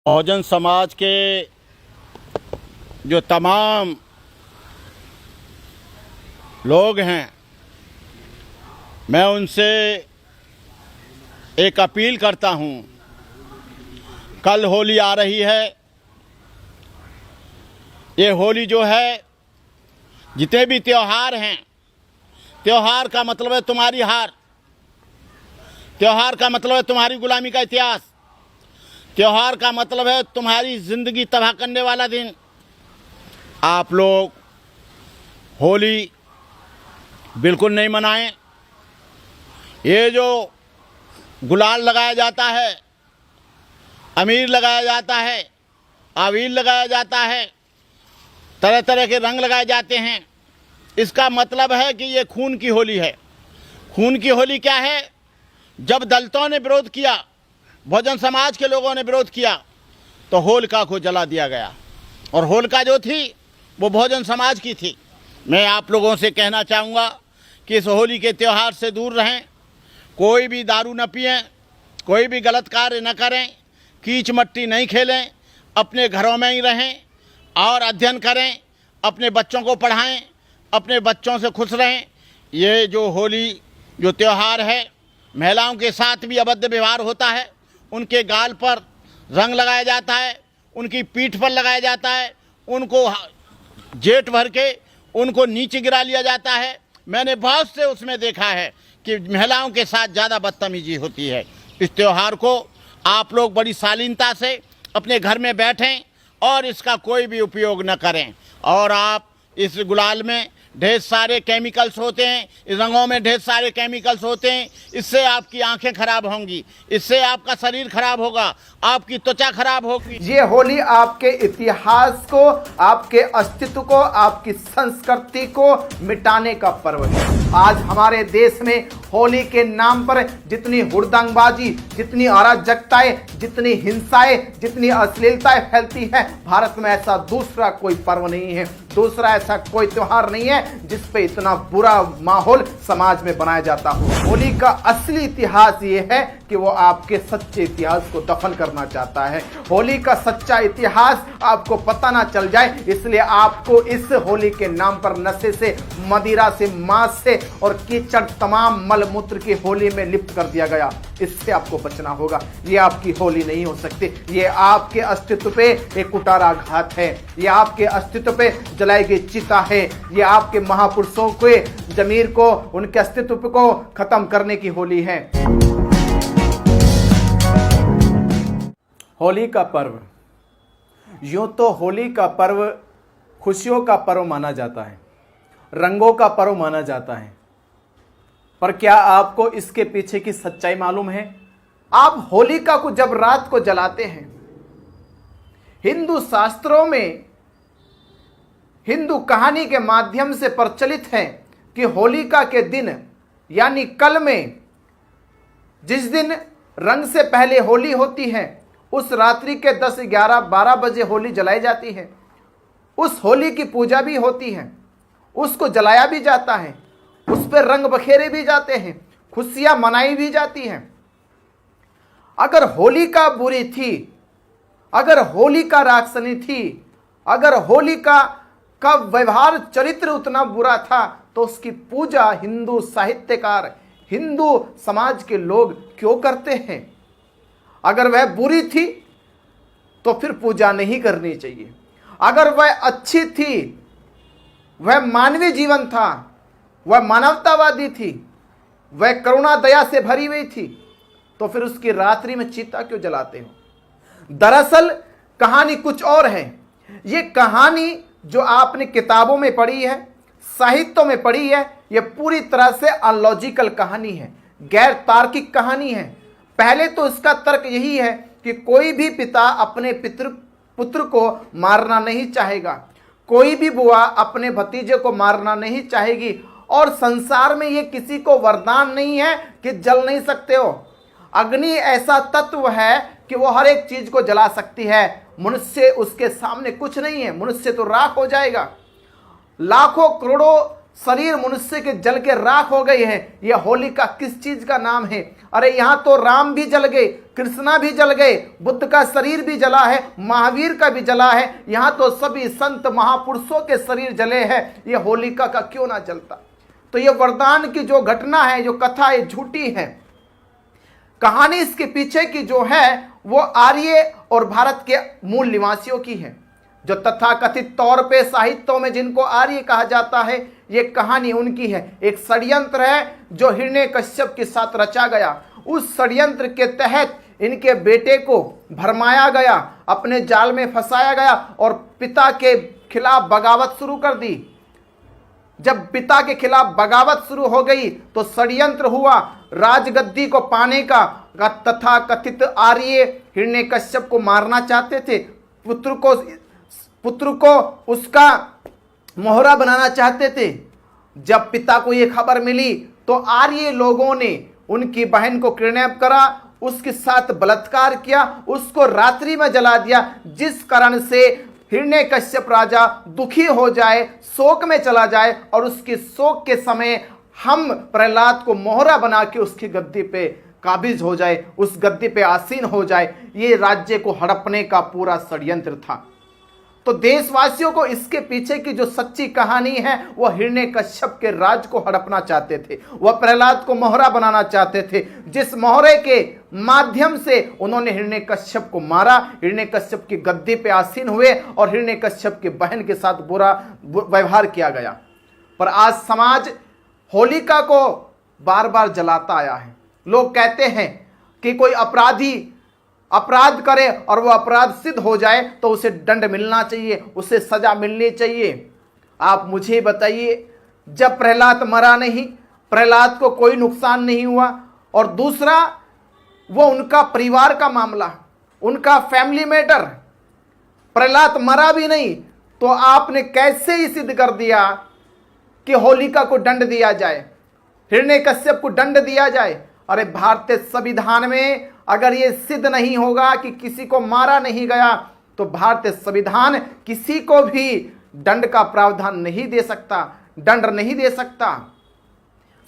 बहुजन समाज के जो तमाम लोग हैं, मैं उनसे एक अपील करता हूं। कल होली आ रही है। ये होली जो है, जितने भी त्योहार हैं, त्योहार का मतलब है तुम्हारी हार, त्योहार का मतलब है तुम्हारी गुलामी का इतिहास, त्योहार का मतलब है तुम्हारी ज़िंदगी तबाह करने वाला दिन। आप लोग होली बिल्कुल नहीं मनाएं। ये जो गुलाल लगाया जाता है, अमीर लगाया जाता है, अबीर लगाया जाता है, तरह तरह के रंग लगाए जाते हैं, इसका मतलब है कि ये खून की होली है। खून की होली क्या है? जब दलितों ने विरोध किया, बहुजन समाज के लोगों ने विरोध किया, तो होलिका को जला दिया गया। और होलिका जो थी वो बहुजन समाज की थी। मैं आप लोगों से कहना चाहूँगा कि इस होली के त्यौहार से दूर रहें। कोई भी दारू न पिएं, कोई भी गलत कार्य न करें, कीच मट्टी नहीं खेलें, अपने घरों में ही रहें और अध्ययन करें, अपने बच्चों को पढ़ाएं, अपने बच्चों से खुश रहें। ये जो होली जो त्यौहार है, महिलाओं के साथ भी अभद्र व्यवहार होता है। उनके गाल पर रंग लगाया जाता है, उनकी पीठ पर लगाया जाता है, उनको जेठ भर के उनको नीचे गिरा लिया जाता है। मैंने बहुत से उसमें देखा है कि महिलाओं के साथ ज़्यादा बदतमीजी होती है। इस त्यौहार को आप लोग बड़ी शालीनता से अपने घर में बैठें और इसका कोई भी उपयोग न करें। और आप इस गुलाल में ढेर सारे केमिकल्स होते हैं, इस रंगों में ढेर सारे केमिकल्स होते हैं। इससे आपकी आंखें खराब होंगी, इससे आपका शरीर खराब होगा, आपकी त्वचा खराब होगी। ये होली आपके इतिहास को, आपके अस्तित्व को, आपकी संस्कृति को मिटाने का पर्व है। आज हमारे देश में होली के नाम पर जितनी हुड़दंगबाजी, जितनी अराजकताएं, जितनी हिंसाएं, जितनी अश्लीलताएं फैलती है, भारत में ऐसा दूसरा कोई पर्व नहीं है, दूसरा ऐसा कोई त्योहार नहीं है जिस पे इतना बुरा माहौल समाज में बनाया जाता हो। होली का असली इतिहास ये है कि वो आपके सच्चे इतिहास को दफन करना चाहता है। होली का सच्चा इतिहास आपको पता ना चल जाए, इसलिए आपको इस होली के नाम पर नशे से, मदिरा से, मांस से और कीचड़ तमाम मल मूत्र की होली में लिप्त कर दिया गया। इससे आपको बचना होगा। ये आपकी होली नहीं हो सकती। ये आपके अस्तित्व पे एक कुटाराघात है, ये आपके अस्तित्व पे जलाई गई चिता है, ये आपके महापुरुषों के जमीर को, उनके अस्तित्व को खत्म करने की होली है। होली का पर्व, यूं तो होली का पर्व खुशियों का पर्व माना जाता है, रंगों का पर्व माना जाता है, पर क्या आपको इसके पीछे की सच्चाई मालूम है? आप होलिका को जब रात को जलाते हैं, हिंदू शास्त्रों में, हिंदू कहानी के माध्यम से प्रचलित है कि होलिका के दिन यानी कल में, जिस दिन रंग से पहले होली होती है, उस रात्रि के 10, 11, 12 बजे होली जलाई जाती है। उस होली की पूजा भी होती है, उसको जलाया भी जाता है, उस पर रंग बखेरे भी जाते हैं, खुशियां मनाई भी जाती हैं। अगर होलिका बुरी थी, अगर होलिका राक्षसी थी, अगर होलिका का व्यवहार चरित्र उतना बुरा था, तो उसकी पूजा हिंदू साहित्यकार, हिंदू समाज के लोग क्यों करते हैं? अगर वह बुरी थी तो फिर पूजा नहीं करनी चाहिए। अगर वह अच्छी थी, वह मानवीय जीवन था, वह मानवतावादी थी, वह करुणा दया से भरी हुई थी, तो फिर उसकी रात्रि में चिता क्यों जलाते हो? दरअसल कहानी कुछ और है। ये कहानी जो आपने किताबों में पढ़ी है, साहित्यों में पढ़ी है, ये पूरी तरह से अनलॉजिकल कहानी है, गैर तार्किक कहानी है। पहले तो इसका तर्क यही है कि कोई भी पिता अपने पुत्र को मारना नहीं चाहेगा, कोई भी बुआ अपने भतीजे को मारना नहीं चाहेगी, और संसार में ये किसी को वरदान नहीं है कि जल नहीं सकते हो। अग्नि ऐसा तत्व है कि वो हर एक चीज को जला सकती है। मनुष्य उसके सामने कुछ नहीं है, मनुष्य तो राख हो जाएगा। लाखों करोड़ों शरीर मनुष्य के जल के राख हो गई है। यह होलिका किस चीज का नाम है? अरे यहाँ तो राम भी जल गए, कृष्णा भी जल गए, बुद्ध का शरीर भी जला है, महावीर का भी जला है, यहाँ तो सभी संत महापुरुषों के शरीर जले हैं, ये होलिका का क्यों ना जलता। तो ये वरदान की जो घटना है, जो कथा है, झूठी है। कहानी इसके पीछे की जो है वो आर्य और भारत के मूल निवासियों की है, जो तथाकथित तौर पे साहित्यों में जिनको आर्य कहा जाता है, ये कहानी उनकी है। एक षड्यंत्र है जो हिरण्यकश्यप के साथ रचा गया। उस षड्यंत्र के तहत इनके बेटे को भरमाया गया, अपने जाल में फंसाया गया और पिता के खिलाफ बगावत शुरू कर दी। जब पिता के खिलाफ बगावत शुरू हो गई तो षड्यंत्र हुआ राजगद्दी को पाने का। तथा कथित आर्य हिरण्यकश्यप को मारना चाहते थे, पुत्र को उसका मोहरा बनाना चाहते थे। जब पिता को यह खबर मिली तो आर्य लोगों ने उनकी बहन को किडनैप करा, उसके साथ बलात्कार किया, उसको रात्रि में जला दिया, जिस कारण से हिरण्यकश्यप राजा दुखी हो जाए, शोक में चला जाए और उसके शोक के समय हम प्रहलाद को मोहरा बना के उसकी गद्दी पे काबिज हो जाए, उस गद्दी पे आसीन हो जाए। ये राज्य को हड़पने का पूरा षड्यंत्र था। तो देशवासियों को इसके पीछे की जो सच्ची कहानी है वो हिरण्यकश्यप के राज को हड़पना चाहते थे, वह प्रहलाद को मोहरा बनाना चाहते थे, जिस मोहरे के माध्यम से उन्होंने हिरण्यकश्यप को मारा, हिरण्यकश्यप की गद्दी पे आसीन हुए और हिरण्यकश्यप की बहन के साथ बुरा व्यवहार किया गया। पर आज समाज होलिका को बार बार जलाता आया है। लोग कहते हैं कि कोई अपराधी अपराध करे और वो अपराध सिद्ध हो जाए तो उसे दंड मिलना चाहिए, उसे सजा मिलनी चाहिए। आप मुझे बताइए, जब प्रहलाद मरा नहीं, प्रहलाद को कोई नुकसान नहीं हुआ, और दूसरा वो उनका परिवार का मामला, उनका फैमिली मैटर, प्रहलाद मरा भी नहीं, तो आपने कैसे ही सिद्ध कर दिया कि होलिका को दंड दिया जाए, हिरण्यकश्यप को दंड दिया जाए। अरे भारतीय संविधान में अगर ये सिद्ध नहीं होगा कि किसी को मारा नहीं गया तो भारतीय संविधान किसी को भी दंड का प्रावधान नहीं दे सकता, दंड नहीं दे सकता।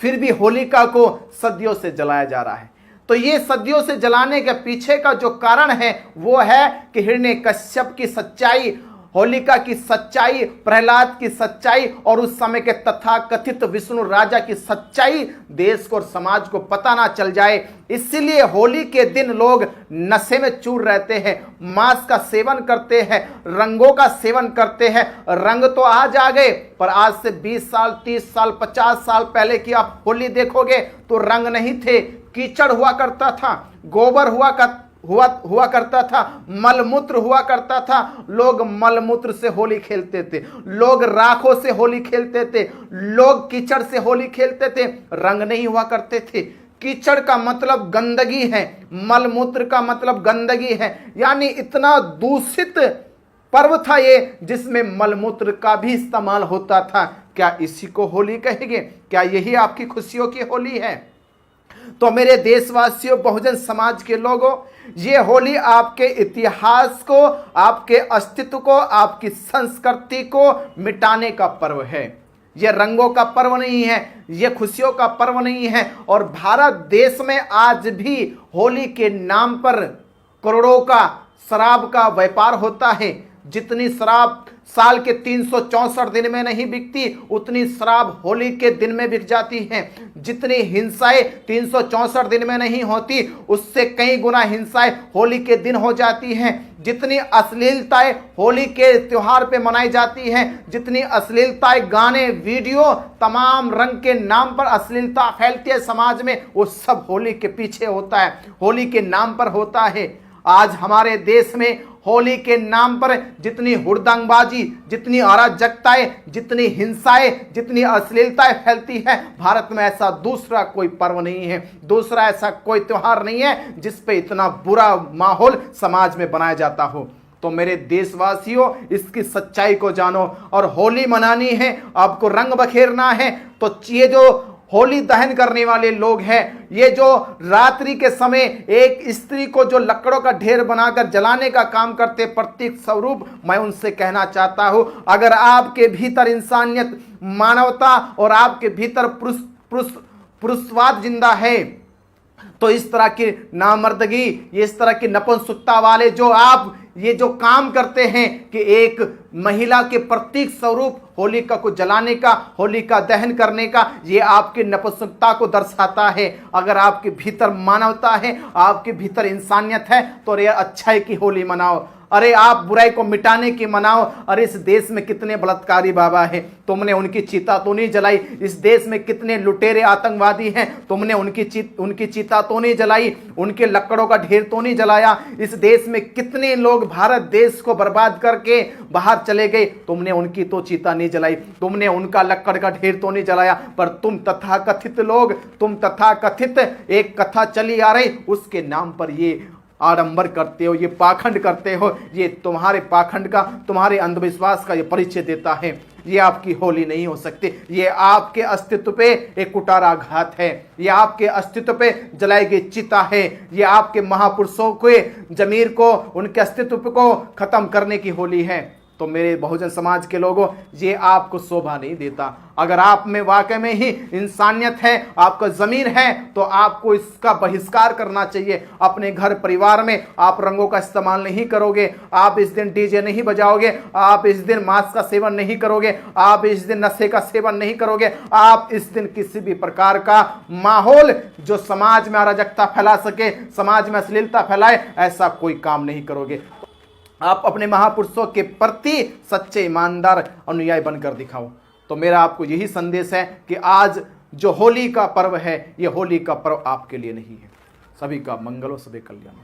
फिर भी होलिका को सदियों से जलाया जा रहा है। तो ये सदियों से जलाने के पीछे का जो कारण है वो है कि हिरण्यकश्यप की सच्चाई, होलिका की सच्चाई, प्रहलाद की सच्चाई और उस समय के तथाकथित विष्णु राजा की सच्चाई देश को और समाज को पता ना चल जाए। इसलिए होली के दिन लोग नशे में चूर रहते हैं, मांस का सेवन करते हैं, रंगों का सेवन करते हैं। रंग तो आज आ गए, पर आज से 20 साल, 30 साल, 50 साल पहले की आप होली देखोगे तो रंग नहीं थे, कीचड़ हुआ करता था, गोबर हुआ करता था, मलमूत्र हुआ करता था। लोग मलमूत्र से होली खेलते थे, लोग राखों से होली खेलते थे, लोग कीचड़ से होली खेलते थे, रंग नहीं हुआ करते थे। कीचड़ का मतलब गंदगी है, मलमूत्र का मतलब गंदगी है, यानी इतना दूषित पर्व था ये जिसमें मलमूत्र का भी इस्तेमाल होता था। क्या इसी को होली कहेंगे? क्या यही आपकी खुशियों की होली है? तो मेरे देशवासियों, बहुजन समाज के लोगों, ये होली आपके इतिहास को, आपके अस्तित्व को, आपकी संस्कृति को मिटाने का पर्व है। ये रंगों का पर्व नहीं है, ये खुशियों का पर्व नहीं है। और भारत देश में आज भी होली के नाम पर करोड़ों का शराब का व्यापार होता है। जितनी शराब साल के 364 दिन में नहीं बिकती, उतनी शराब होली के दिन में बिक जाती है। जितनी हिंसाएं 364 दिन में नहीं होती, उससे कई गुना हिंसाएं होली के दिन हो जाती हैं। जितनी अश्लीलताएं होली के त्योहार पे मनाई जाती हैं, जितनी अश्लीलताएं, गाने, वीडियो, तमाम रंग के नाम पर अश्लीलता फैलती है समाज में, वो सब होली के पीछे होता है, होली के नाम पर होता है। आज हमारे देश में होली के नाम पर जितनी हुड़दंगबाजी, जितनी अराजकताएं, जितनी हिंसाएं, जितनी अश्लीलताएं फैलती है, भारत में ऐसा दूसरा कोई पर्व नहीं है, दूसरा ऐसा कोई त्योहार नहीं है जिस पे इतना बुरा माहौल समाज में बनाया जाता हो। तो मेरे देशवासियों, इसकी सच्चाई को जानो। और होली मनानी है, आपको रंग बखेरना है, तो ये जो होली दहन करने वाले लोग हैं, ये जो रात्रि के समय एक स्त्री को जो लकड़ों का ढेर बनाकर जलाने का काम करते प्रतीक स्वरूप, मैं उनसे कहना चाहता हूं, अगर आपके भीतर इंसानियत, मानवता और आपके भीतर पुरुषवाद जिंदा है तो इस तरह की नामर्दगी, इस तरह की नपुंसकता वाले जो आप ये जो काम करते हैं कि एक महिला के प्रतीक स्वरूप होलिका को जलाने का, होलिका दहन करने का, ये आपकी नपुंसकता को दर्शाता है। अगर आपके भीतर मानवता है, आपके भीतर इंसानियत है, तो अरे अच्छाई की होली मनाओ, अरे आप बुराई को मिटाने की मनाओ। अरे इस देश में कितने बलात्कारी बाबा हैं, तुमने उनकी चिता तो नहीं जलाई। इस देश में कितने लुटेरे आतंकवादी हैं, तुमने उनकी चिता तो नहीं जलाई, उनके लकड़ों का ढेर तो नहीं जलाया। इस देश में कितने लोग भारत देश को बर्बाद करके बाहर चले गए, तुमने उनकी तो चिता नहीं जलाई, तुमने उनका लकड़ का ढेर तो नहीं जलाया। पर तुम तथाकथित लोग, तुम तथाकथित एक कथा चली आ रही, उसके नाम पर ये आडंबर करते हो, ये पाखंड करते हो। ये तुम्हारे पाखंड का, तुम्हारे अंधविश्वास का ये परिचय देता है। ये आपकी होली नहीं हो सकती। ये आपके अस्तित्व पे एक कुटाराघात है, ये आपके अस्तित्व पे जलाई गई चिता है, ये आपके महापुरुषों के जमीर को, उनके अस्तित्व को खत्म करने की होली है। तो मेरे बहुजन समाज के लोगों, ये आपको शोभा नहीं देता। अगर आप में वाकई में ही इंसानियत है, आपका ज़मीर है, तो आपको इसका बहिष्कार करना चाहिए। अपने घर परिवार में आप रंगों का इस्तेमाल नहीं करोगे, आप इस दिन डीजे नहीं बजाओगे, आप इस दिन मांस का सेवन नहीं करोगे, आप इस दिन नशे का सेवन नहीं करोगे, आप इस दिन किसी भी प्रकार का माहौल जो समाज में अराजकता फैला सके, समाज में अश्लीलता फैलाए, ऐसा कोई काम नहीं करोगे। आप अपने महापुरुषों के प्रति सच्चे ईमानदार अनुयायी बनकर दिखाओ। तो मेरा आपको यही संदेश है कि आज जो होली का पर्व है, ये होली का पर्व आपके लिए नहीं है। सभी का मंगल हो, सभी कल्याण हो।